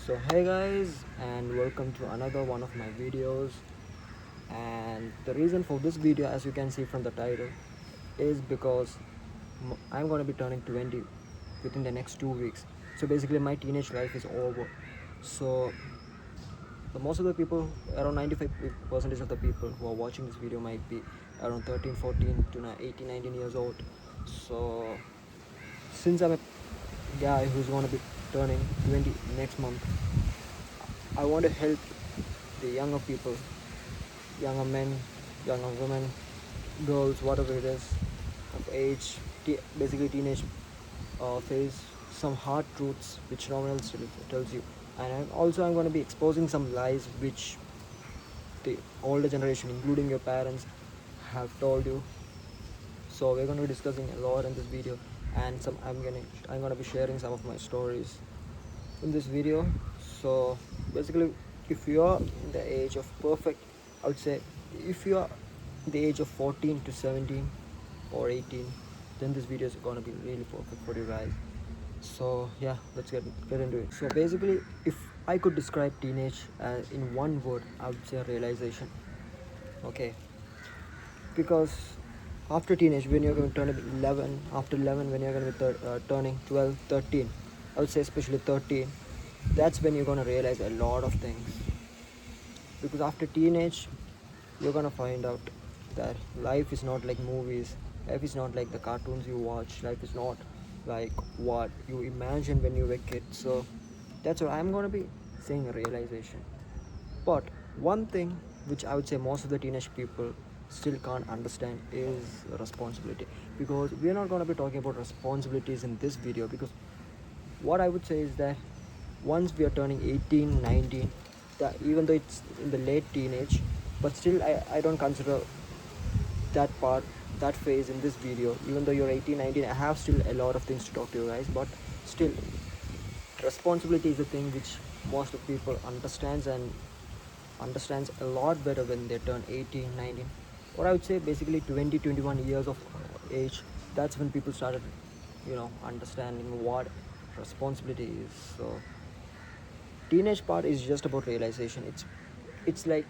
So hey guys, and welcome to another one of my videos. And the reason for this video, as you can see from the title, is because I'm going to be turning 20 within the next 2 weeks. So basically my teenage life is over. So the most of the people, around 95% of the people who are watching this video might be around 13, 14 to 18, 19 years old. So since I'm a guy who's going to be turning 20 next month, I want to help the younger people, younger men, younger women, girls, whatever it is, of age, basically teenage phase, some hard truths which no one else tells you. And I'm going to be exposing some lies which the older generation, including your parents, have told you. So we're going to be discussing a lot in this video, and I'm gonna be sharing some of my stories in this video. So basically, if you are in the age of perfect, I would say, if you are in the age of 14 to 17 or 18, then this video is gonna be really perfect for you guys. So yeah, let's get into it. So basically, if I could describe teenage in one word, I would say realization. Okay, because after teenage, when you're going to turn 11, after 11, when you're going to be turning 12, 13, I would say especially 13, that's when you're going to realize a lot of things. Because after teenage, you're going to find out that life is not like movies, life is not like the cartoons you watch, life is not like what you imagine when you were a kid. So that's what I'm going to be saying, realization. But one thing which I would say most of the teenage people still can't understand is responsibility. Because we are not going to be talking about responsibilities in this video. Because what I would say is that once we are turning 18, 19, that even though it's in the late teenage, but still I don't consider that part, that phase in this video. Even though you're 18, 19, I have still a lot of things to talk to you guys. But still, responsibility is a thing which most of people understands a lot better when they turn 18, 19, or I would say basically 20, 21 years of age. That's when people started understanding what responsibility is. So teenage part is just about realization. It's like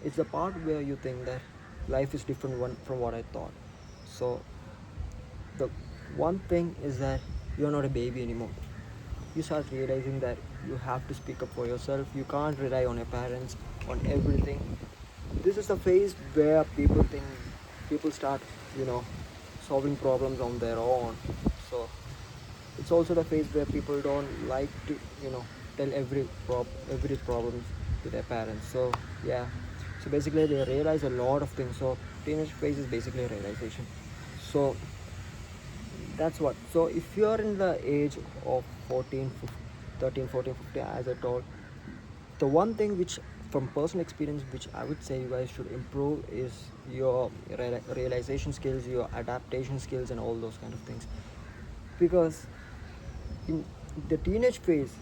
it's the part where you think that life is different one from what I thought. So the one thing is that you're not a baby anymore. You start realizing that you have to speak up for yourself. You can't rely on your parents on everything. This is the phase where people start, you know, solving problems on their own. So it's also the phase where people don't like to, tell every problem to their parents. So yeah. So basically they realize a lot of things. So teenage phase is basically a realization. So that's what. So if you're in the age of 14, 15, 13, 14, 15, as I told, the one thing which from personal experience which I would say you guys should improve is your realization skills, your adaptation skills, and all those kind of things. Because in the teenage phase,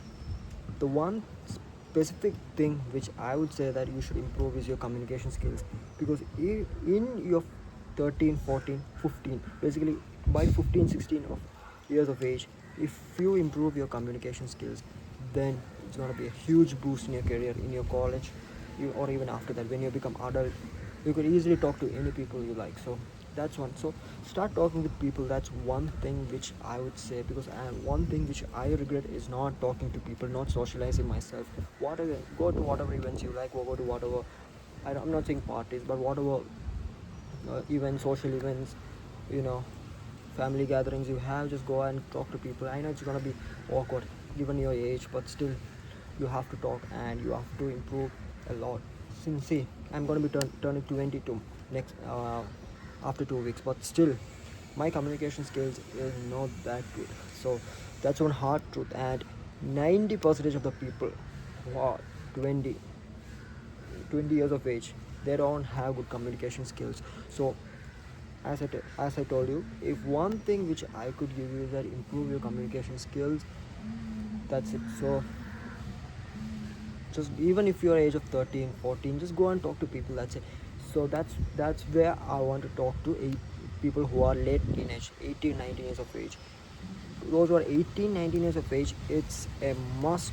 the one specific thing which I would say that you should improve is your communication skills. Because in your 13, 14, 15, basically by 15, 16 of years of age, if you improve your communication skills, then it's going to be a huge boost in your career, in your college, or even after that when you become adult. You could easily talk to any people you like. So that's one. So start talking with people. That's one thing which I would say. Because one thing which I regret is not talking to people, not socializing myself. Whatever, go to whatever events you like, or go to whatever, I'm not saying parties, but whatever events, social events, you know family gatherings you have, just go and talk to people. I know it's gonna be awkward given your age, but still you have to talk and you have to improve a lot. Since see, I'm gonna be turning 22 next after 2 weeks, but still my communication skills is not that good. So that's one hard truth. And 90% of the people who are 20 20 years of age, they don't have good communication skills. So as I told you, if one thing which I could give you is that improve your communication skills. That's it. So just even if you're age of 13, 14, just go and talk to people. That's it. So that's where I want to talk to people who are late teenage, 18, 19 years of age. Those who are 18, 19 years of age, it's a must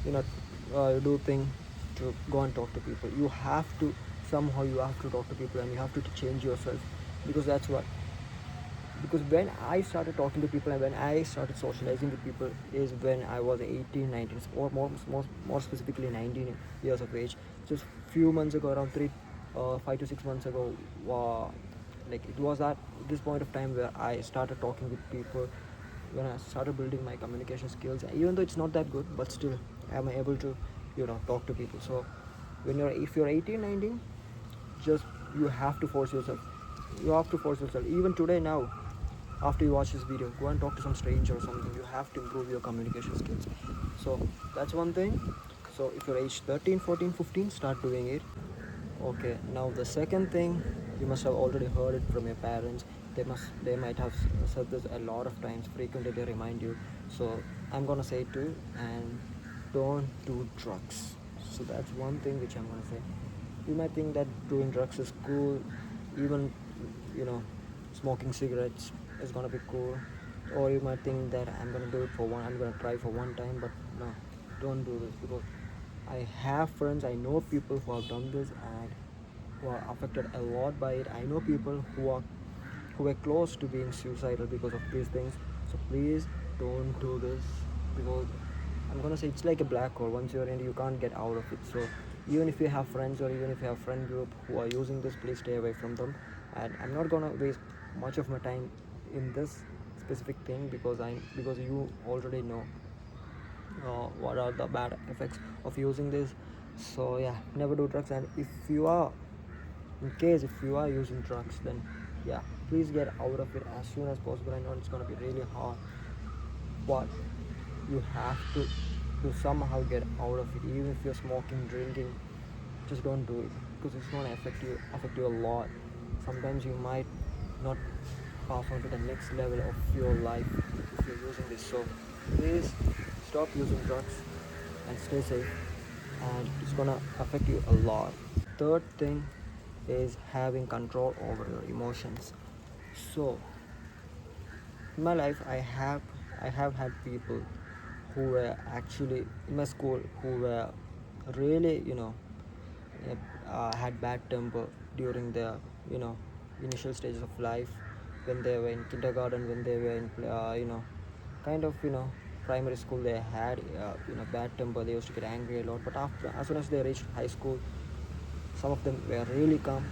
you know do thing to go and talk to people. You have to somehow you have to talk to people, and you have to change yourself, because that's what, because when I started talking to people and when I started socializing with people is when I was 18, 19, or more specifically 19 years of age. Just few months ago, around 5 to 6 months ago, like it was at this point of time where I started talking with people, when I started building my communication skills. Even though it's not that good, but still I'm able to, talk to people. So if you're 18, 19, just you have to force yourself. You have to force yourself. Even today now, after you watch this video, go and talk to some stranger or something. You have to improve your communication skills. So that's one thing. So if you're age 13, 14, 15, start doing it. Okay, now the second thing, you must have already heard it from your parents. They might have said this a lot of times. Frequently they remind you. So I'm gonna say it too. And don't do drugs. So that's one thing which I'm gonna say. You might think that doing drugs is cool, even you know smoking cigarettes is gonna be cool, or you might think that I'm gonna try for one time. But no, don't do this, because I have friends, I know people who have done this and who are affected a lot by it. I know people who were close to being suicidal because of these things. So please don't do this, because I'm gonna say it's like a black hole. Once you're in, you can't get out of it. So even if you have friends, or even if you have friend group who are using this, please stay away from them. And I'm not gonna waste much of my time in this specific thing, because you already know what are the bad effects of using this. So yeah, never do drugs. And if you are using drugs, then yeah, please get out of it as soon as possible. I know it's going to be really hard, but you have to somehow get out of it. Even if you're smoking, drinking, just don't do it, because it's going to affect you a lot. Sometimes you might not pass on to the next level of your life if you're using this. So please stop using drugs and stay safe, and it's gonna affect you a lot. Third thing is having control over your emotions. So in my life, I have had people who were actually in my school who were really had bad temper during their you know initial stages of life, when they were in kindergarten, when they were in kind of primary school. They had bad temper. They used to get angry a lot, but after, as soon as they reached high school, some of them were really calm.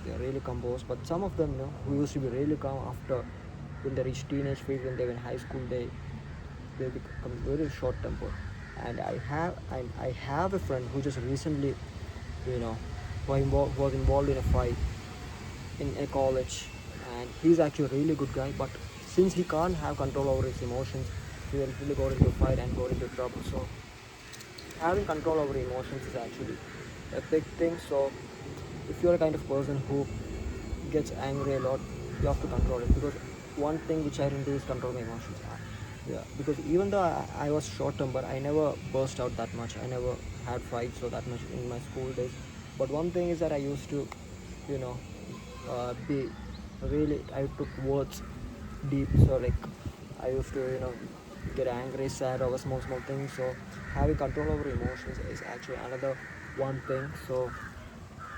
They are really composed. But some of them, who used to be really calm, after when they reach teenage phase, when they were in high school, they become very short tempered. And I have a friend who just recently, you know was involved in a fight in a college, and he's actually a really good guy. But since he can't have control over his emotions, he will really got into a fight and got into trouble. So having control over emotions is actually a big thing. So if you're a kind of person who gets angry a lot, you have to control it, because one thing which I didn't do is control my emotions. Yeah, because even though I was short tempered, I never burst out that much. I never had fights or that much in my school days. But one thing is that I used to, you know, be really, I took words deep. So like I used to, get angry, sad over small things. So having control over emotions is actually another one thing. So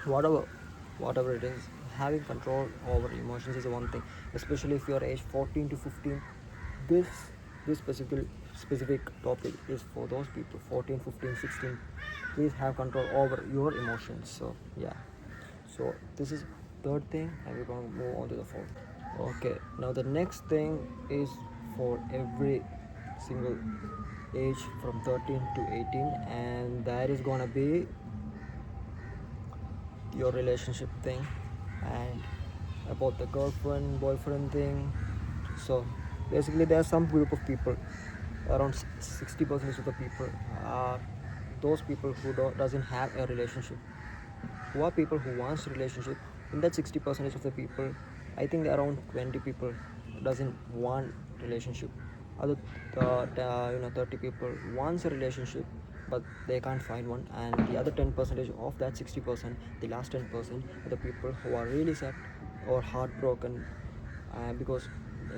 whatever whatever it is, having control over emotions is one thing, especially if you're age 14 to 15. This specific topic is for those people 14, 15, 16. Please have control over your emotions. So yeah, so this is third thing, and we're going to move on to the fourth. Okay, now the next thing is for every single age from 13 to 18, and that is gonna be your relationship thing, and about the girlfriend boyfriend thing. So basically there are some group of people, around 60% of the people are those people who doesn't have a relationship, who are people who wants a relationship. In that 60% of the people, I think around 20 people doesn't want relationship. Other 30 people wants a relationship, but they can't find one. And the other 10% of that 60%, the last 10%, are the people who are really sad or heartbroken, because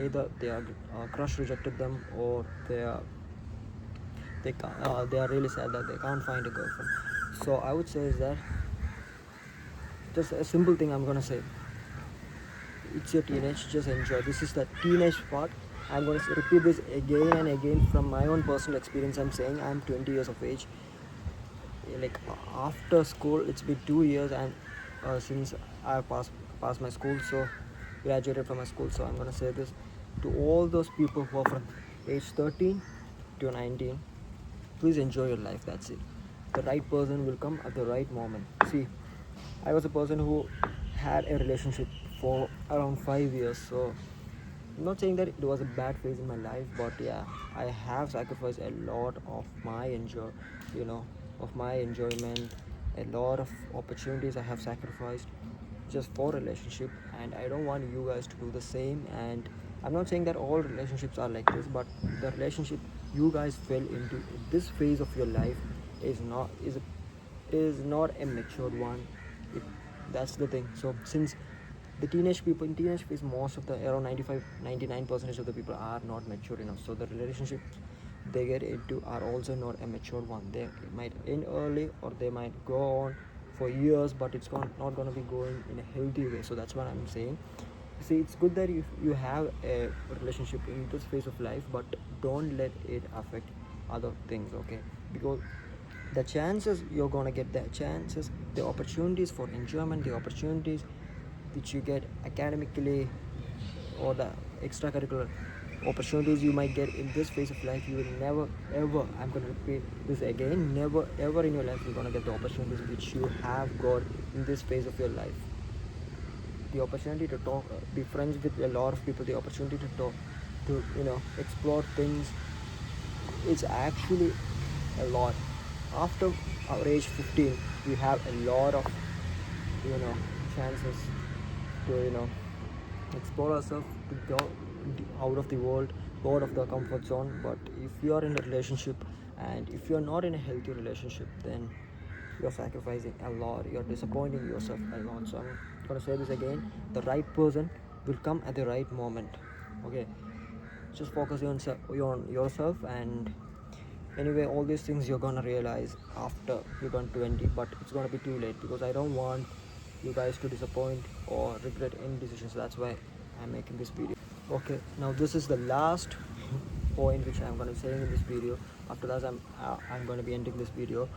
either their crush rejected them, or they are really sad that they can't find a girlfriend. So I would say is that just a simple thing I'm gonna say. It's your teenage, just enjoy. This is the teenage part. I'm going to repeat this again and again from my own personal experience. I'm saying I'm 20 years of age. Like after school, it's been 2 years, and since I passed my school, so graduated from my school. So I'm gonna say this to all those people who are from age 13 to 19. Please enjoy your life. That's it. The right person will come at the right moment. See, I was a person who had a relationship for around 5 years. So I'm not saying that it was a bad phase in my life, but yeah, I have sacrificed a lot of my you know, of my enjoyment, a lot of opportunities I have sacrificed just for relationship, and I don't want you guys to do the same. And I'm not saying that all relationships are like this, but the relationship you guys fell into this phase of your life is not a matured one. it, that's the thing. So since the teenage people in teenage phase, most of the around 95-99% of the people are not mature enough, so the relationships they get into are also not a mature one. They might end early, or they might go on for years, but it's not going to be going in a healthy way. So that's what I'm saying. See, it's good that if you have a relationship in this phase of life, but don't let it affect other things, okay? Because the chances you're gonna get, the opportunities for enjoyment, the opportunities which you get academically, or the extracurricular opportunities you might get in this phase of life, you will never ever, I'm going to repeat this again, never ever in your life you're going to get the opportunities which you have got in this phase of your life. The opportunity to talk, be friends with a lot of people, the opportunity to talk, to explore things, it's actually a lot. After our age 15, we have a lot of chances to explore ourselves, to go out of the world, go out of the comfort zone. But if you are in a relationship, and if you're not in a healthy relationship, then you're sacrificing a lot, you're disappointing yourself a lot. So I'm gonna say this again, the right person will come at the right moment, okay? Just focus on yourself. And anyway, all these things you're gonna realize after you turn 20, but it's gonna be too late, because I don't want you guys to disappoint or regret any decisions. That's why I'm making this video. Okay, now this is the last point which I'm gonna say in this video. After that, I'm gonna be ending this video.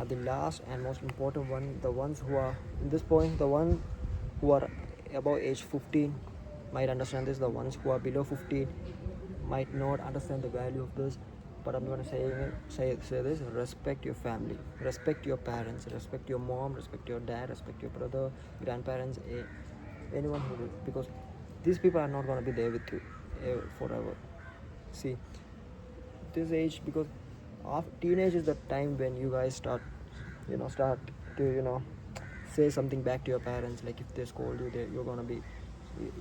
The last and most important one, the ones who are in this point, the ones who are above age 15 might understand this. The ones who are below 15 might not understand the value of this, but I'm gonna say this: respect your family, respect your parents, respect your mom, respect your dad, respect your brother, grandparents, anyone who will, because these people are not gonna be there with you forever. See, this age, because teenage is the time when you guys start to say something back to your parents. Like if they scold you, you're gonna be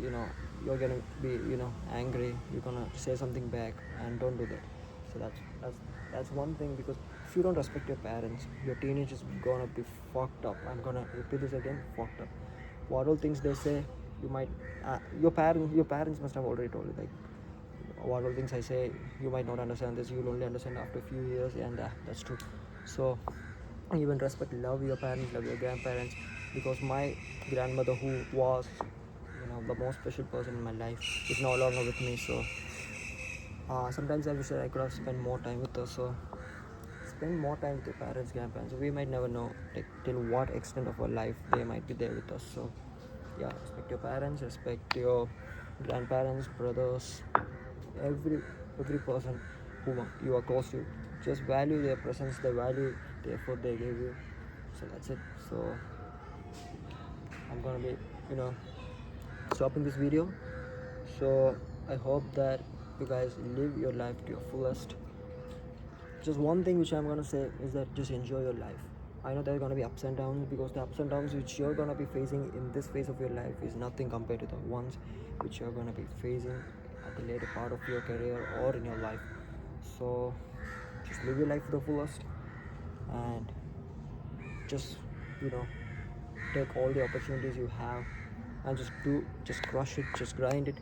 you know you're gonna be angry, you're gonna say something back, and don't do that. So that's one thing, because if you don't respect your parents, your teenage is gonna be fucked up. I'm gonna repeat this again, fucked up. What all things they say, you might your parents must have already told you, like what all things I say, you might not understand this, you'll only understand after a few years. And that's true. So even respect, love your parents, love your grandparents, because my grandmother, who was the most special person in my life, is no longer with me. So sometimes I wish that I could have spent more time with her. So spend more time with your parents, grandparents. We might never know, like, till what extent of our life they might be there with us. So yeah, respect your parents, respect your grandparents, brothers, every person who you are close to. Just value their presence, the value, the effort they gave you. So that's it. So I'm gonna be stopping this video. So I hope that you guys live your life to your fullest. Just one thing which I'm gonna say is that just enjoy your life. I know there are gonna be ups and downs, because the ups and downs which you're gonna be facing in this phase of your life is nothing compared to the ones which you're gonna be facing at the later part of your career or in your life. So just live your life to the fullest, and just take all the opportunities you have, and just crush it, just grind it.